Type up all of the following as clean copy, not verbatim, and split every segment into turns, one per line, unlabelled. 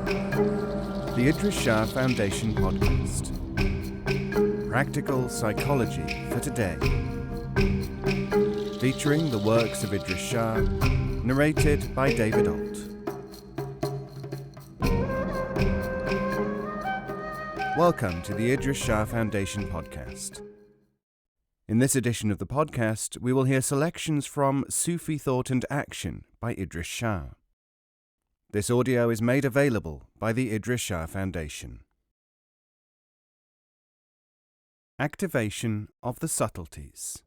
The Idries Shah Foundation podcast. Practical psychology for today. Featuring the works of Idries Shah, narrated by David Ault. Welcome to the Idries Shah Foundation podcast. In this edition of the podcast, we will hear selections from Sufi Thought and Action by Idries Shah. This audio is made available by the Idries Shah Foundation. Activation of the subtleties.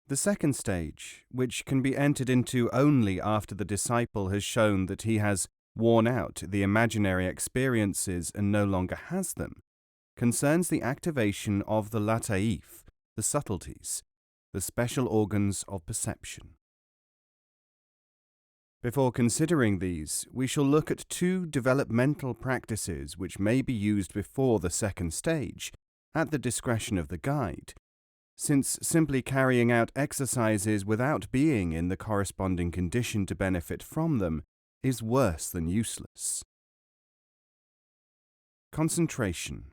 The second stage, which can be entered into only after the disciple has shown that he has worn out the imaginary experiences and no longer has them, concerns the activation of the lataif, the subtleties, the special organs of perception. Before considering these, we shall look at two developmental practices which may be used before the second stage, at the discretion of the guide, since simply carrying out exercises without being in the corresponding condition to benefit from them is worse than useless. Concentration.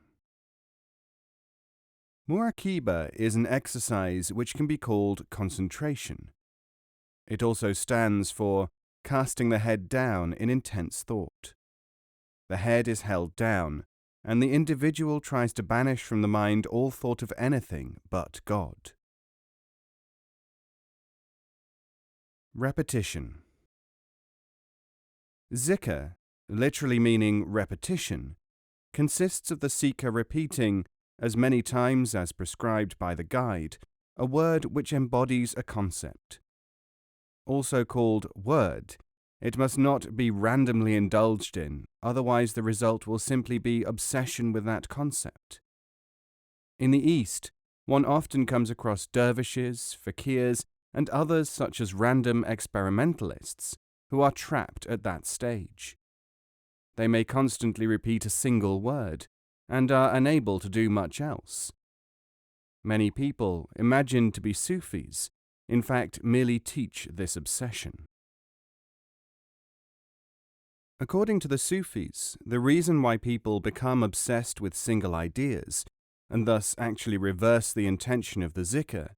Muraqabah is an exercise which can be called concentration. It also stands for casting the head down in intense thought. The head is held down, and the individual tries to banish from the mind all thought of anything but God. Repetition. Zikr, literally meaning repetition, consists of the seeker repeating, as many times as prescribed by the guide, a word which embodies a concept. Also called word, it must not be randomly indulged in, otherwise the result will simply be obsession with that concept. In the East, one often comes across dervishes, fakirs, and others such as random experimentalists who are trapped at that stage. They may constantly repeat a single word, and are unable to do much else. Many people, imagined to be Sufis, in fact merely teach this obsession. According to the Sufis, the reason why people become obsessed with single ideas, and thus actually reverse the intention of the zikr,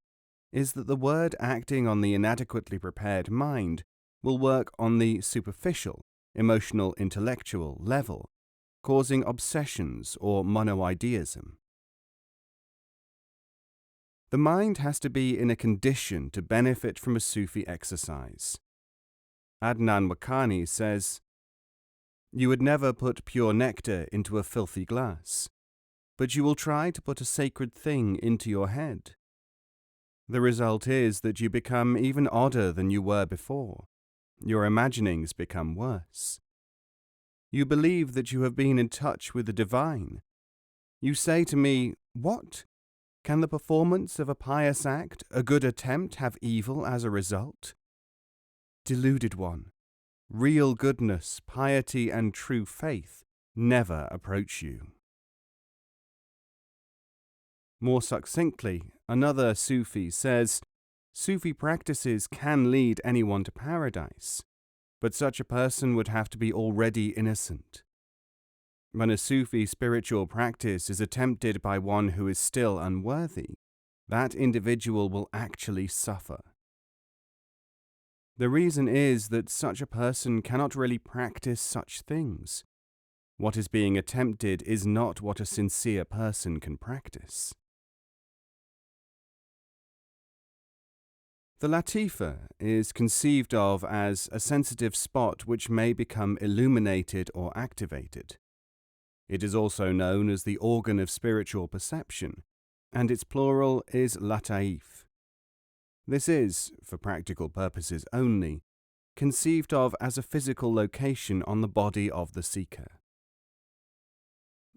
is that the word acting on the inadequately prepared mind will work on the superficial, emotional, intellectual level, causing obsessions or monoideism. The mind has to be in a condition to benefit from a Sufi exercise. Adnan Wakani says, "You would never put pure nectar into a filthy glass, but you will try to put a sacred thing into your head. The result is that you become even odder than you were before. Your imaginings become worse. You believe that you have been in touch with the divine. You say to me, 'What? Can the performance of a pious act, a good attempt, have evil as a result?' Deluded one, real goodness, piety, and true faith never approach you." More succinctly, another Sufi says, Sufi practices can lead anyone to paradise, but such a person would have to be already innocent. When a Sufi spiritual practice is attempted by one who is still unworthy, that individual will actually suffer. The reason is that such a person cannot really practice such things. What is being attempted is not what a sincere person can practice. The latifa is conceived of as a sensitive spot which may become illuminated or activated. It is also known as the organ of spiritual perception, and its plural is lataif. This is, for practical purposes only, conceived of as a physical location on the body of the seeker.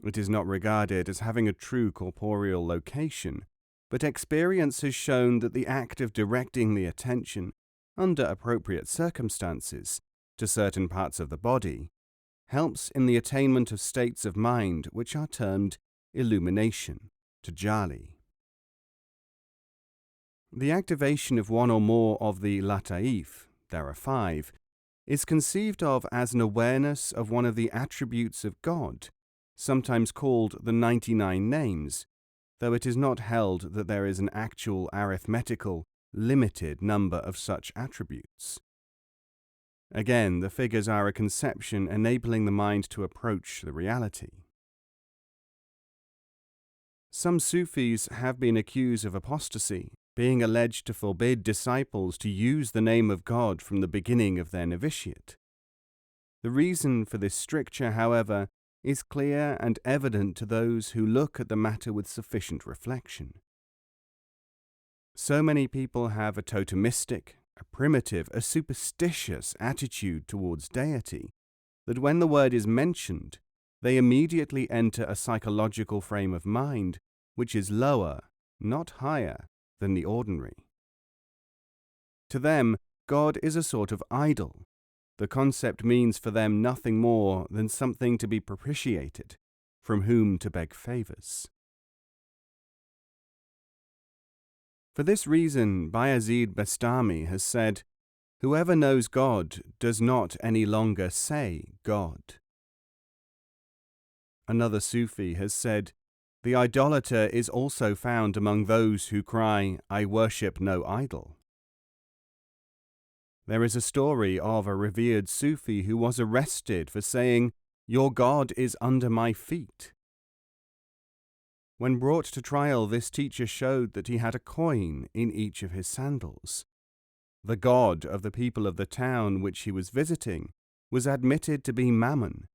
It is not regarded as having a true corporeal location, but experience has shown that the act of directing the attention, under appropriate circumstances, to certain parts of the body, helps in the attainment of states of mind which are termed illumination, tajalli. The activation of one or more of the lataif, there are 5, is conceived of as an awareness of one of the attributes of God, sometimes called the 99 Names, though it is not held that there is an actual arithmetical, limited number of such attributes. Again, the figures are a conception enabling the mind to approach the reality. Some Sufis have been accused of apostasy, being alleged to forbid disciples to use the name of God from the beginning of their novitiate. The reason for this stricture, however, is clear and evident to those who look at the matter with sufficient reflection. So many people have a totemistic, a primitive, a superstitious attitude towards deity that when the word is mentioned, they immediately enter a psychological frame of mind which is lower, not higher, than the ordinary. To them, God is a sort of idol. The concept means for them nothing more than something to be propitiated, from whom to beg favors. For this reason, Bayazid Bastami has said, "Whoever knows God does not any longer say God." Another Sufi has said, "The idolater is also found among those who cry, 'I worship no idol.'" There is a story of a revered Sufi who was arrested for saying, "Your God is under my feet." When brought to trial, this teacher showed that he had a coin in each of his sandals. The god of the people of the town which he was visiting was admitted to be Mammon,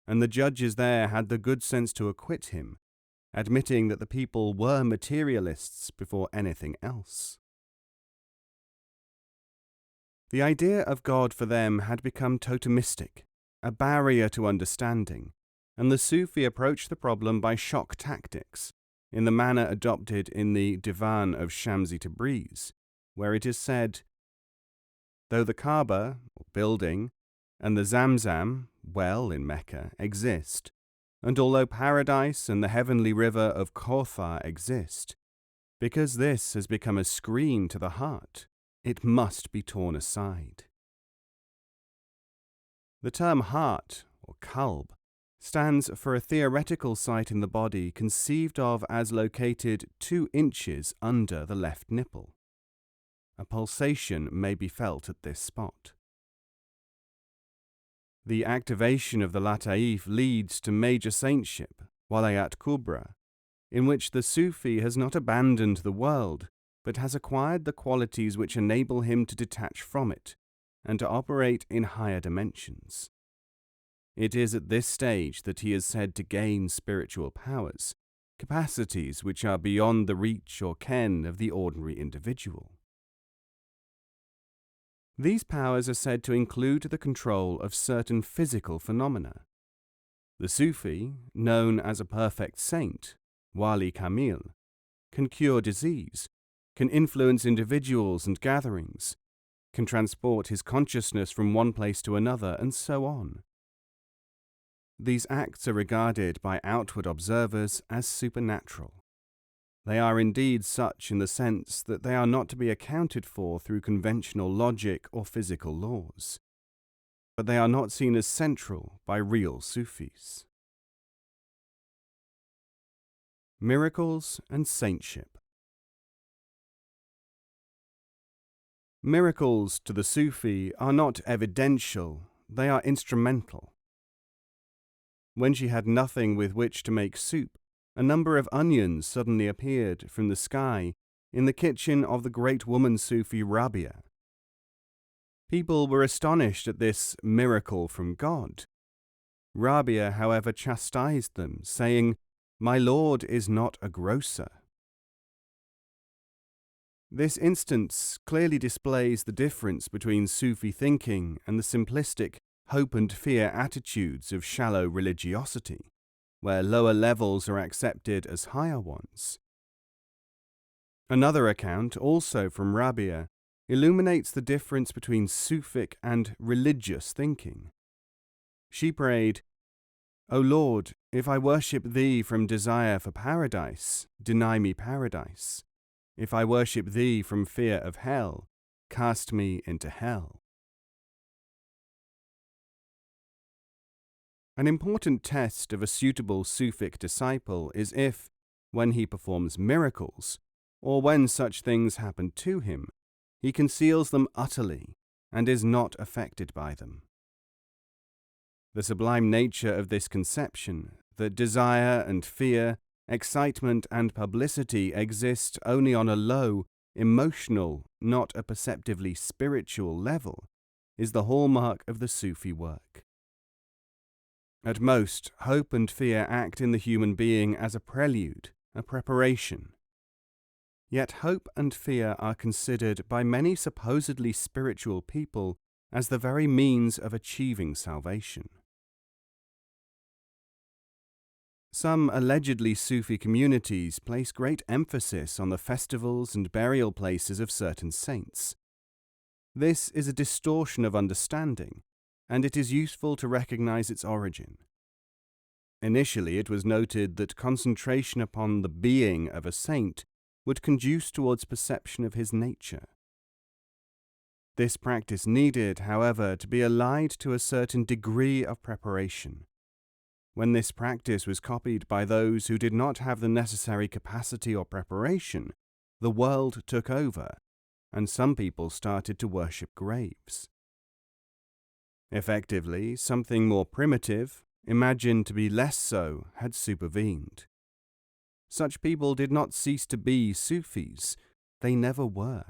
and the judges there had the good sense to acquit him, admitting that the people were materialists before anything else. The idea of God for them had become totemistic, a barrier to understanding, and the Sufi approached the problem by shock tactics, in the manner adopted in the Divan of Shamsi Tabriz, where it is said, "Though the Kaaba, or building, and the Zamzam, well in Mecca, exist, and although paradise and the heavenly river of Kauthar exist, because this has become a screen to the heart, it must be torn aside." The term heart, or kalb, stands for a theoretical site in the body conceived of as located 2 inches under the left nipple. A pulsation may be felt at this spot. The activation of the Lataif leads to major saintship, Walayat Kubra, in which the Sufi has not abandoned the world, but has acquired the qualities which enable him to detach from it and to operate in higher dimensions. It is at this stage that he is said to gain spiritual powers, capacities which are beyond the reach or ken of the ordinary individual. These powers are said to include the control of certain physical phenomena. The Sufi, known as a perfect saint, Wali Kamil, can cure disease, can influence individuals and gatherings, can transport his consciousness from one place to another, and so on. These acts are regarded by outward observers as supernatural. They are indeed such in the sense that they are not to be accounted for through conventional logic or physical laws, but they are not seen as central by real Sufis. Miracles and saintship. Miracles to the Sufi are not evidential, they are instrumental. When she had nothing with which to make soup, a number of onions suddenly appeared from the sky in the kitchen of the great woman Sufi Rabia. People were astonished at this miracle from God. Rabia, however, chastised them, saying, "My Lord is not a grocer." This instance clearly displays the difference between Sufi thinking and the simplistic hope and fear attitudes of shallow religiosity, where lower levels are accepted as higher ones. Another account, also from Rabia, illuminates the difference between Sufic and religious thinking. She prayed, "O Lord, if I worship Thee from desire for paradise, deny me paradise. If I worship Thee from fear of hell, cast me into hell." An important test of a suitable Sufic disciple is if, when he performs miracles, or when such things happen to him, he conceals them utterly and is not affected by them. The sublime nature of this conception, that desire and fear, excitement and publicity exist only on a low, emotional, not a perceptively spiritual level, is the hallmark of the Sufi work. At most, hope and fear act in the human being as a prelude, a preparation. Yet hope and fear are considered by many supposedly spiritual people as the very means of achieving salvation. Some allegedly Sufi communities place great emphasis on the festivals and burial places of certain saints. This is a distortion of understanding, and it is useful to recognize its origin. Initially, it was noted that concentration upon the being of a saint would conduce towards perception of his nature. This practice needed, however, to be allied to a certain degree of preparation. When this practice was copied by those who did not have the necessary capacity or preparation, the world took over, and some people started to worship graves. Effectively, something more primitive, imagined to be less so, had supervened. Such people did not cease to be Sufis, they never were.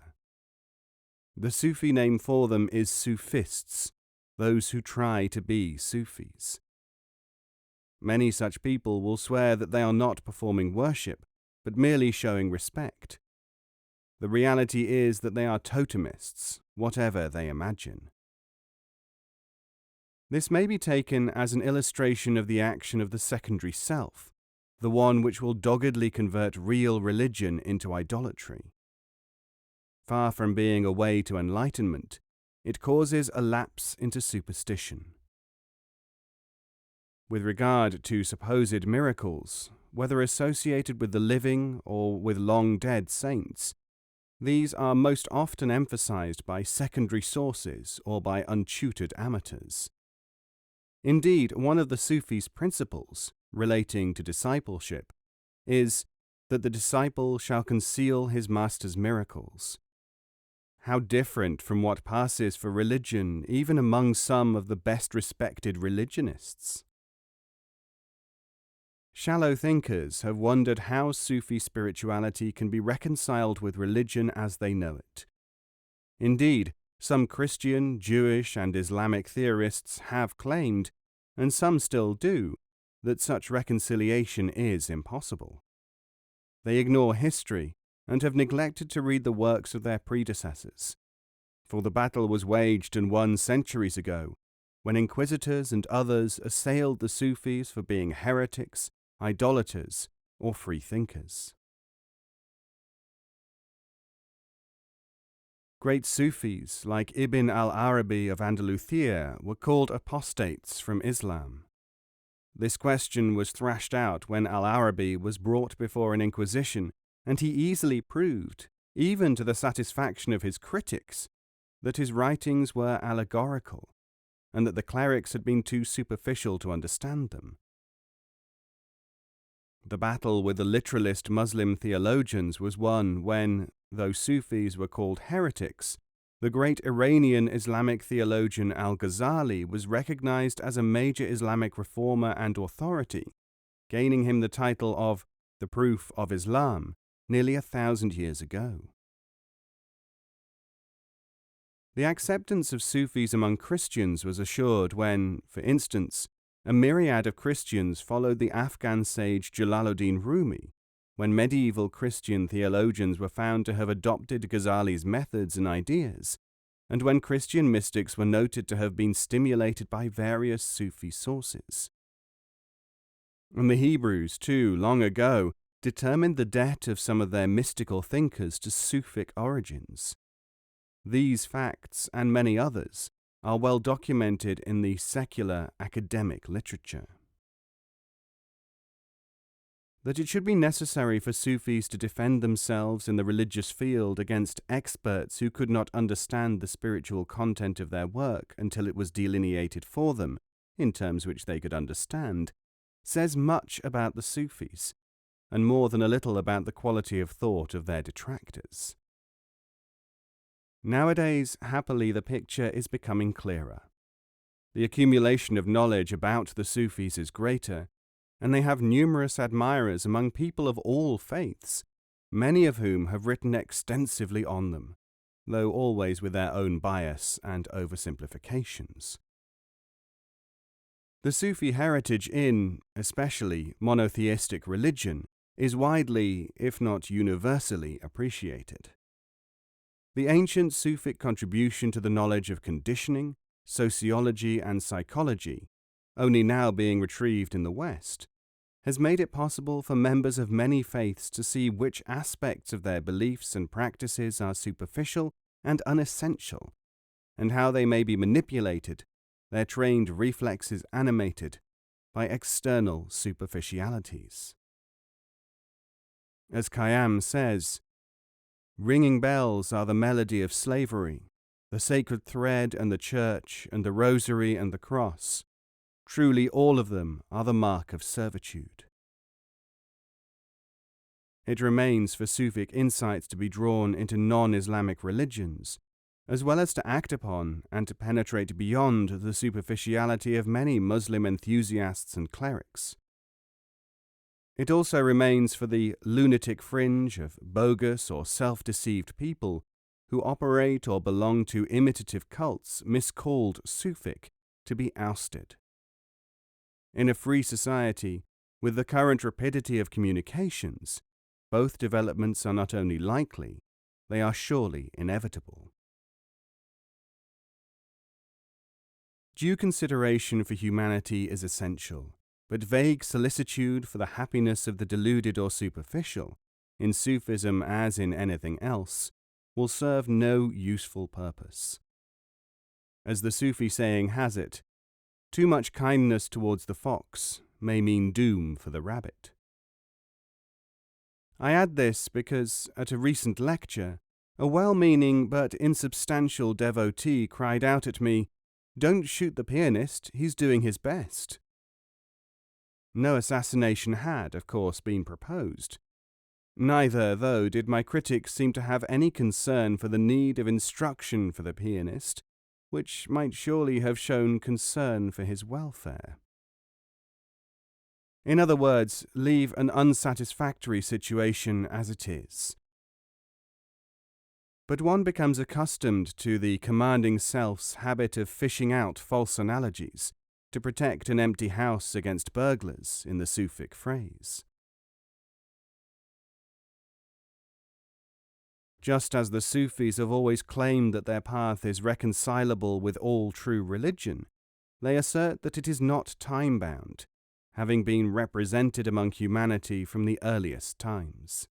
The Sufi name for them is Sufists, those who try to be Sufis. Many such people will swear that they are not performing worship, but merely showing respect. The reality is that they are totemists, whatever they imagine. This may be taken as an illustration of the action of the secondary self, the one which will doggedly convert real religion into idolatry. Far from being a way to enlightenment, it causes a lapse into superstition. With regard to supposed miracles, whether associated with the living or with long-dead saints, these are most often emphasized by secondary sources or by untutored amateurs. Indeed, one of the Sufis' principles, relating to discipleship, is that the disciple shall conceal his master's miracles. How different from what passes for religion even among some of the best respected religionists. Shallow thinkers have wondered how Sufi spirituality can be reconciled with religion as they know it. Indeed, some Christian, Jewish, and Islamic theorists have claimed, and some still do, that such reconciliation is impossible. They ignore history and have neglected to read the works of their predecessors, for the battle was waged and won centuries ago, when inquisitors and others assailed the Sufis for being heretics, idolaters, or freethinkers. Great Sufis like Ibn al-Arabi of Andalusia were called apostates from Islam. This question was thrashed out when al-Arabi was brought before an inquisition, and he easily proved, even to the satisfaction of his critics, that his writings were allegorical, and that the clerics had been too superficial to understand them. The battle with the literalist Muslim theologians was won when, though Sufis were called heretics, the great Iranian Islamic theologian al-Ghazali was recognized as a major Islamic reformer and authority, gaining him the title of the Proof of Islam nearly 1,000 years ago. The acceptance of Sufis among Christians was assured when, for instance, a myriad of Christians followed the Afghan sage Jalaluddin Rumi, when medieval Christian theologians were found to have adopted Ghazali's methods and ideas, and when Christian mystics were noted to have been stimulated by various Sufi sources. And the Hebrews, too, long ago, determined the debt of some of their mystical thinkers to Sufic origins. These facts, and many others, are well documented in the secular academic literature. That it should be necessary for Sufis to defend themselves in the religious field against experts who could not understand the spiritual content of their work until it was delineated for them in terms which they could understand, says much about the Sufis, and more than a little about the quality of thought of their detractors. Nowadays, happily, the picture is becoming clearer. The accumulation of knowledge about the Sufis is greater, and they have numerous admirers among people of all faiths, many of whom have written extensively on them, though always with their own bias and oversimplifications. The Sufi heritage in, especially, monotheistic religion is widely, if not universally, appreciated. The ancient Sufic contribution to the knowledge of conditioning, sociology, and psychology, only now being retrieved in the West, has made it possible for members of many faiths to see which aspects of their beliefs and practices are superficial and unessential, and how they may be manipulated, their trained reflexes animated, by external superficialities. As Khayyam says, "Ringing bells are the melody of slavery, the sacred thread and the church and the rosary and the cross. Truly all of them are the mark of servitude." It remains for Sufic insights to be drawn into non-Islamic religions, as well as to act upon and to penetrate beyond the superficiality of many Muslim enthusiasts and clerics. It also remains for the lunatic fringe of bogus or self-deceived people who operate or belong to imitative cults miscalled Sufic to be ousted. In a free society, with the current rapidity of communications, both developments are not only likely, they are surely inevitable. Due consideration for humanity is essential, but vague solicitude for the happiness of the deluded or superficial, in Sufism as in anything else, will serve no useful purpose. As the Sufi saying has it, too much kindness towards the fox may mean doom for the rabbit. I add this because, at a recent lecture, a well-meaning but insubstantial devotee cried out at me, "Don't shoot the pianist, he's doing his best." No assassination had, of course, been proposed. Neither, though, did my critics seem to have any concern for the need of instruction for the pianist, which might surely have shown concern for his welfare. In other words, leave an unsatisfactory situation as it is. But one becomes accustomed to the commanding self's habit of fishing out false analogies to protect an empty house against burglars, in the Sufic phrase. Just as the Sufis have always claimed that their path is reconcilable with all true religion, they assert that it is not time-bound, having been represented among humanity from the earliest times.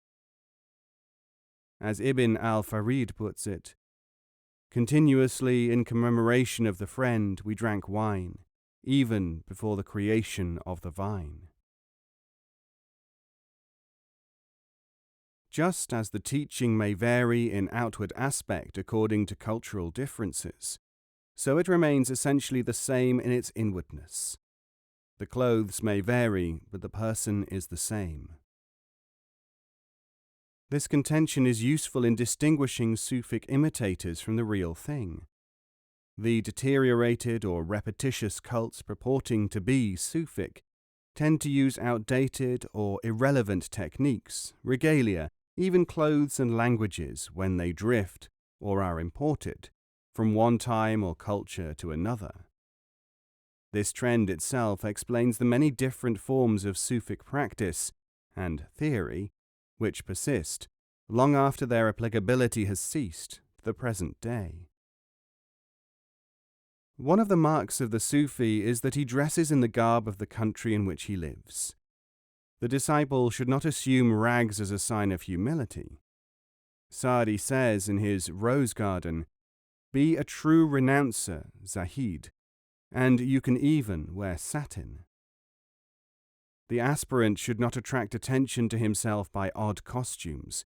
As Ibn al-Farid puts it, "Continuously in commemoration of the friend we drank wine, even before the creation of the vine." Just as the teaching may vary in outward aspect according to cultural differences, so it remains essentially the same in its inwardness. The clothes may vary, but the person is the same. This contention is useful in distinguishing Sufic imitators from the real thing. The deteriorated or repetitious cults purporting to be Sufic tend to use outdated or irrelevant techniques, regalia, even clothes and languages when they drift, or are imported, from one time or culture to another. This trend itself explains the many different forms of Sufic practice and theory which persist long after their applicability has ceased to the present day. One of the marks of the Sufi is that he dresses in the garb of the country in which he lives. The disciple should not assume rags as a sign of humility. Sa'di says in his Rose Garden, "Be a true renouncer, Zahid, and you can even wear satin." The aspirant should not attract attention to himself by odd costumes,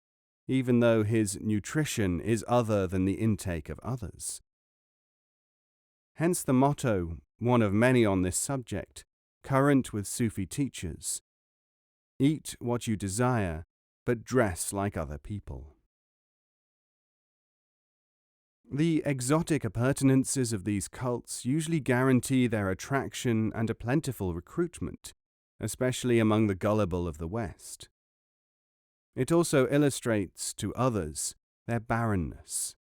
even though his nutrition is other than the intake of others. Hence the motto, one of many on this subject, current with Sufi teachers. Eat what you desire, but dress like other people. The exotic appurtenances of these cults usually guarantee their attraction and a plentiful recruitment, especially among the gullible of the West. It also illustrates, to others, their barrenness.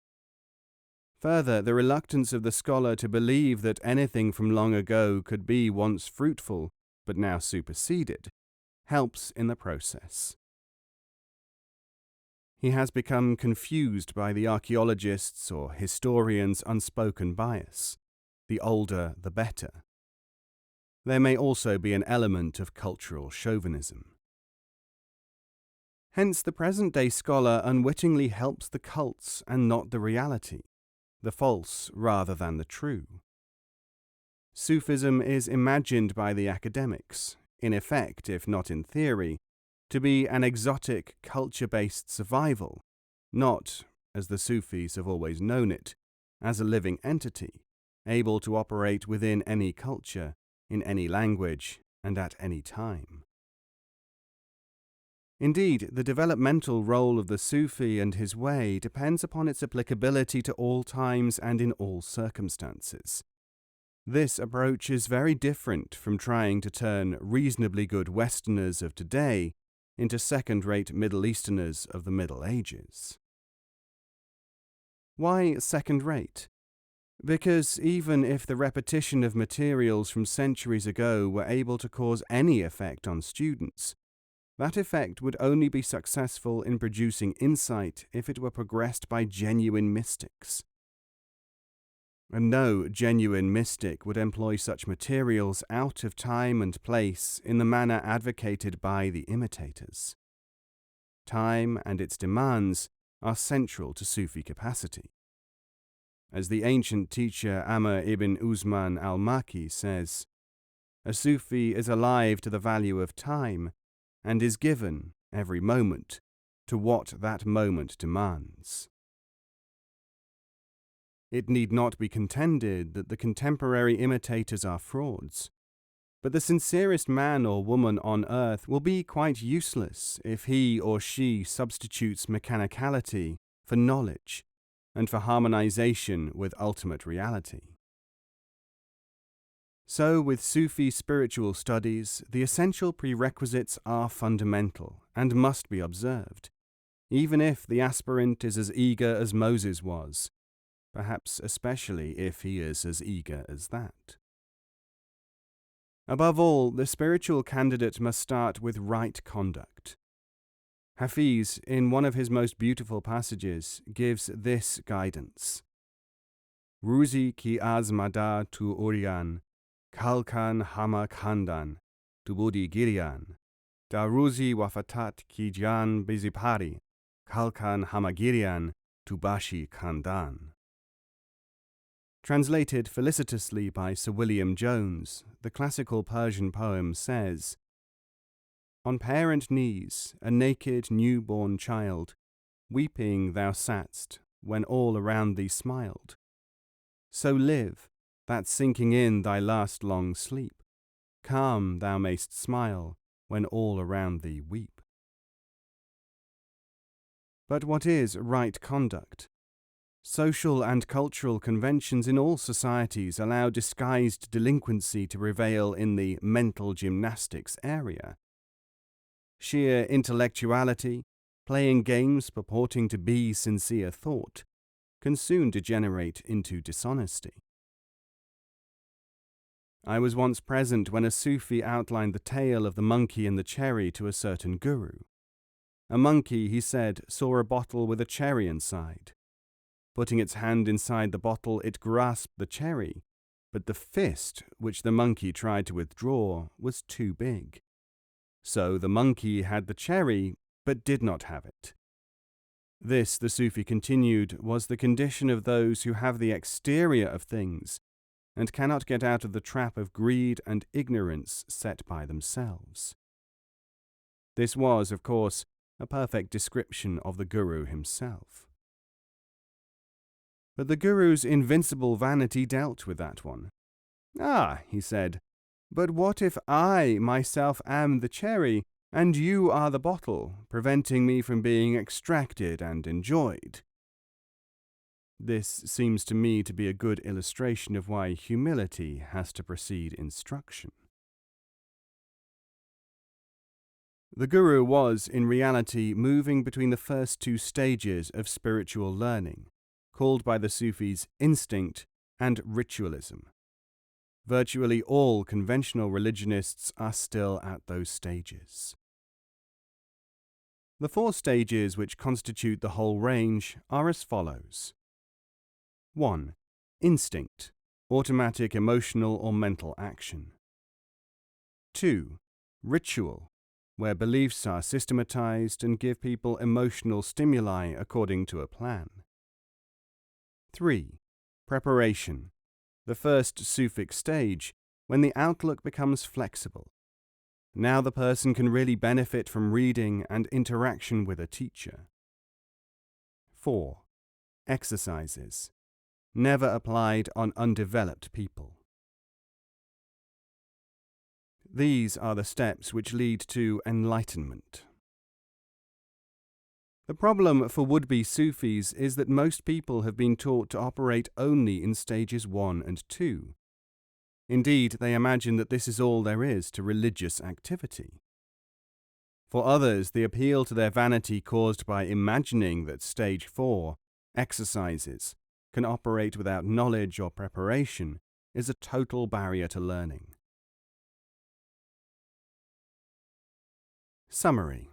Further, the reluctance of the scholar to believe that anything from long ago could be once fruitful, but now superseded, helps in the process. He has become confused by the archaeologists' or historians' unspoken bias. The older, the better. There may also be an element of cultural chauvinism. Hence, the present-day scholar unwittingly helps the cults and not the reality, the false rather than the true. Sufism is imagined by the academics, in effect, if not in theory, to be an exotic, culture-based survival, not, as the Sufis have always known it, as a living entity, able to operate within any culture, in any language, and at any time. Indeed, the developmental role of the Sufi and his way depends upon its applicability to all times and in all circumstances. This approach is very different from trying to turn reasonably good Westerners of today into second-rate Middle Easterners of the Middle Ages. Why second-rate? Because even if the repetition of materials from centuries ago were able to cause any effect on students, that effect would only be successful in producing insight if it were progressed by genuine mystics. And no genuine mystic would employ such materials out of time and place in the manner advocated by the imitators. Time and its demands are central to Sufi capacity. As the ancient teacher Amr ibn Usman al-Maki says, a Sufi is alive to the value of time and is given, every moment, to what that moment demands. It need not be contended that the contemporary imitators are frauds, but the sincerest man or woman on earth will be quite useless if he or she substitutes mechanicality for knowledge and for harmonization with ultimate reality. So, with Sufi spiritual studies, the essential prerequisites are fundamental and must be observed, even if the aspirant is as eager as Moses was, perhaps especially if he is as eager as that. Above all, the spiritual candidate must start with right conduct. Hafiz, in one of his most beautiful passages, gives this guidance. Ruzi ki az madar tu uriyan, kalkan hama khandan, tu budi giriyan, da ruzi wafatat ki jan bizipari, kalkan hama giriyan, tu bashi khandan. Translated felicitously by Sir William Jones, the classical Persian poem says, on parent knees, a naked newborn child, weeping thou satst, when all around thee smiled. So live, that sinking in thy last long sleep, calm thou mayst smile, when all around thee weep. But what is right conduct? Social and cultural conventions in all societies allow disguised delinquency to prevail in the mental gymnastics area. Sheer intellectuality, playing games purporting to be sincere thought, can soon degenerate into dishonesty. I was once present when a Sufi outlined the tale of the monkey and the cherry to a certain guru. A monkey, he said, saw a bottle with a cherry inside. Putting its hand inside the bottle, it grasped the cherry, but the fist which the monkey tried to withdraw was too big. So the monkey had the cherry, but did not have it. This, the Sufi continued, was the condition of those who have the exterior of things and cannot get out of the trap of greed and ignorance set by themselves. This was, of course, a perfect description of the Guru himself. But the Guru's invincible vanity dealt with that one. "Ah," he said, "but what if I myself am the cherry, and you are the bottle, preventing me from being extracted and enjoyed?" This seems to me to be a good illustration of why humility has to precede instruction. The Guru was, in reality, moving between the first two stages of spiritual learning, called by the Sufis instinct and ritualism. Virtually all conventional religionists are still at those stages. The 4 stages which constitute the whole range are as follows. 1. Instinct, automatic emotional or mental action. 2. Ritual, where beliefs are systematized and give people emotional stimuli according to a plan. 3. Preparation, the first Sufic stage, when the outlook becomes flexible. Now the person can really benefit from reading and interaction with a teacher. 4. Exercises, never applied on undeveloped people. These are the steps which lead to enlightenment. The problem for would-be Sufis is that most people have been taught to operate only in stages 1 and 2. Indeed, they imagine that this is all there is to religious activity. For others, the appeal to their vanity caused by imagining that stage 4, exercises, can operate without knowledge or preparation is a total barrier to learning. Summary.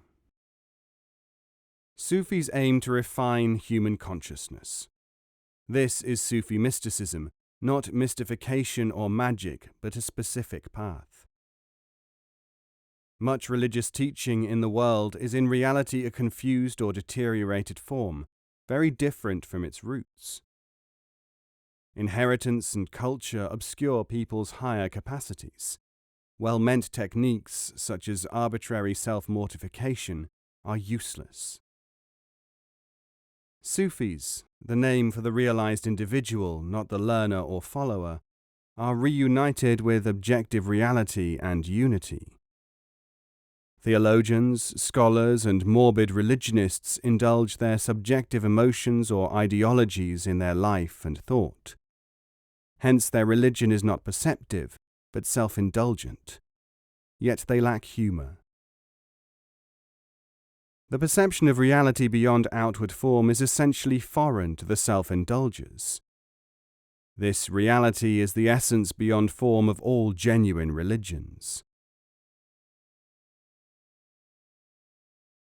Sufis aim to refine human consciousness. This is Sufi mysticism, not mystification or magic, but a specific path. Much religious teaching in the world is in reality a confused or deteriorated form, very different from its roots. Inheritance and culture obscure people's higher capacities. Well-meant techniques, such as arbitrary self-mortification, are useless. Sufis, the name for the realized individual, not the learner or follower, are reunited with objective reality and unity. Theologians, scholars, and morbid religionists indulge their subjective emotions or ideologies in their life and thought. Hence their religion is not perceptive, but self-indulgent. Yet they lack humor. The perception of reality beyond outward form is essentially foreign to the self-indulgers. This reality is the essence beyond form of all genuine religions.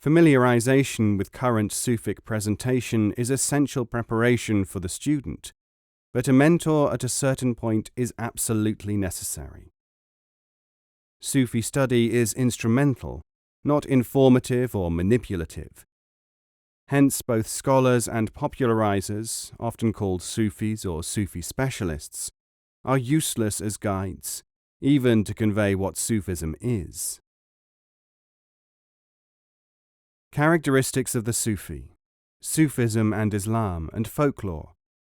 Familiarization with current Sufic presentation is essential preparation for the student, but a mentor at a certain point is absolutely necessary. Sufi study is instrumental, not informative or manipulative. Hence, both scholars and popularizers, often called Sufis or Sufi specialists, are useless as guides, even to convey what Sufism is. Characteristics of the Sufi, Sufism and Islam and folklore,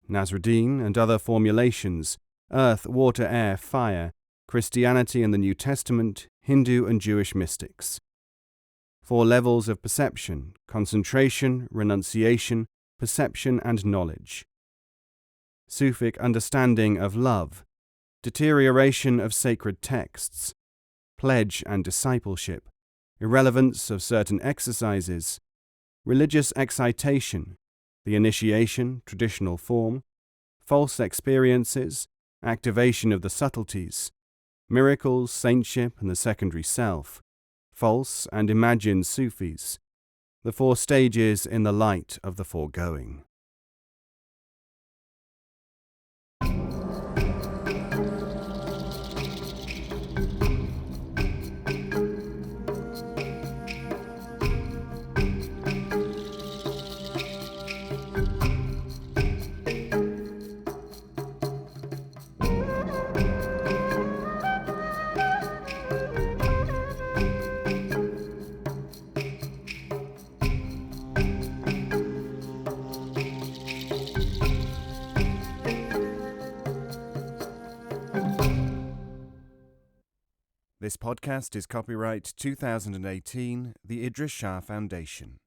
Nasruddin and other formulations, earth, water, air, fire, Christianity and the New Testament, Hindu and Jewish mystics. 4 levels of perception, concentration, renunciation, perception and knowledge. Sufic understanding of love, deterioration of sacred texts, pledge and discipleship, irrelevance of certain exercises, religious excitation, the initiation, traditional form, false experiences, activation of the subtleties, miracles, saintship and the secondary self, false and imagined Sufis, the 4 stages in the light of the foregoing. This podcast is copyright 2018, the Idries Shah Foundation.